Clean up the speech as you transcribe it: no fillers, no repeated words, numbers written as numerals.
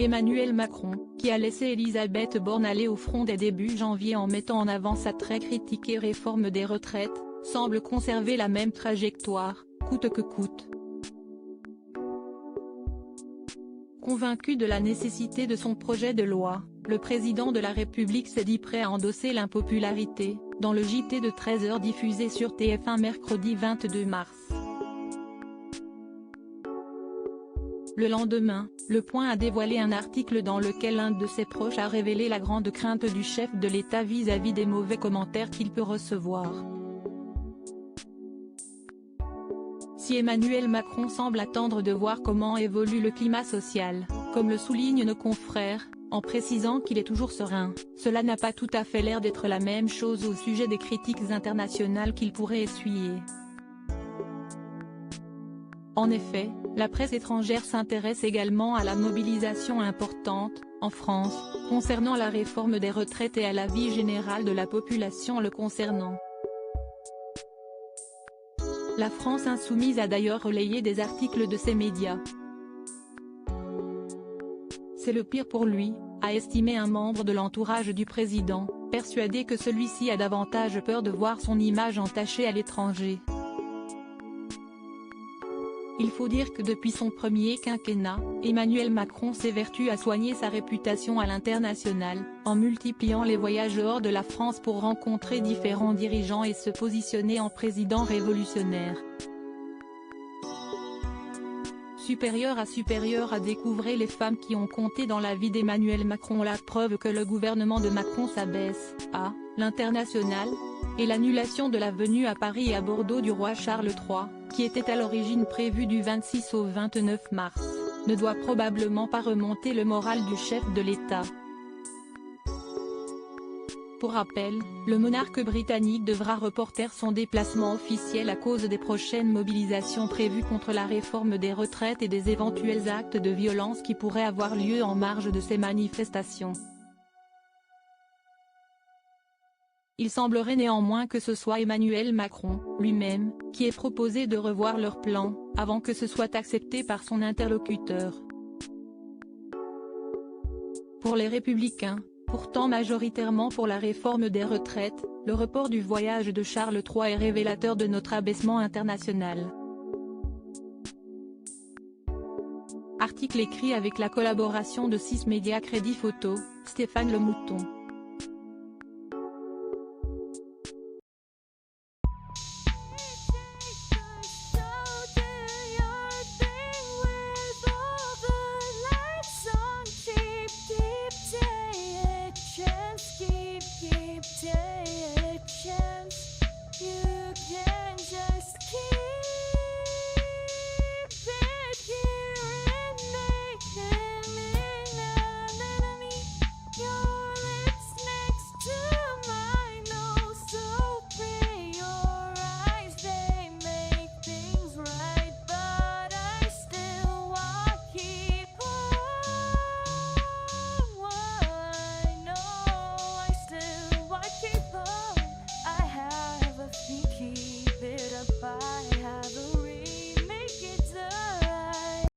Emmanuel Macron, qui a laissé Elisabeth Borne aller au front dès début janvier en mettant en avant sa très critiquée réforme des retraites, semble conserver la même trajectoire, coûte que coûte. Convaincu de la nécessité de son projet de loi, le président de la République s'est dit prêt à endosser l'impopularité, dans le JT de 13h diffusé sur TF1 mercredi 22 mars. Le lendemain, Le Point a dévoilé un article dans lequel un de ses proches a révélé la grande crainte du chef de l'État vis-à-vis des mauvais commentaires qu'il peut recevoir. Si Emmanuel Macron semble attendre de voir comment évolue le climat social, comme le soulignent nos confrères, en précisant qu'il est toujours serein, cela n'a pas tout à fait l'air d'être la même chose au sujet des critiques internationales qu'il pourrait essuyer. En effet, la presse étrangère s'intéresse également à la mobilisation importante, en France, concernant la réforme des retraites et à l'avis général de la population le concernant. La France insoumise a d'ailleurs relayé des articles de ces médias. C'est le pire pour lui, a estimé un membre de l'entourage du président, persuadé que celui-ci a davantage peur de voir son image entachée à l'étranger. Il faut dire que depuis son premier quinquennat, Emmanuel Macron s'évertue à soigner sa réputation à l'international, en multipliant les voyages hors de la France pour rencontrer différents dirigeants et se positionner en président révolutionnaire. Supérieur à découvrir les femmes qui ont compté dans la vie d'Emmanuel Macron, la preuve que le gouvernement de Macron s'abaisse à l'international, et l'annulation de la venue à Paris et à Bordeaux du roi Charles III, qui était à l'origine prévue du 26 au 29 mars, ne doit probablement pas remonter le moral du chef de l'État. Pour rappel, le monarque britannique devra reporter son déplacement officiel à cause des prochaines mobilisations prévues contre la réforme des retraites et des éventuels actes de violence qui pourraient avoir lieu en marge de ces manifestations. Il semblerait néanmoins que ce soit Emmanuel Macron, lui-même, qui ait proposé de revoir leur plan, avant que ce soit accepté par son interlocuteur. Pour les Républicains, pourtant majoritairement pour la réforme des retraites, le report du voyage de Charles III est révélateur de notre abaissement international. Article écrit avec la collaboration de 6 médias Crédit Photo, Stéphane Le Mouton.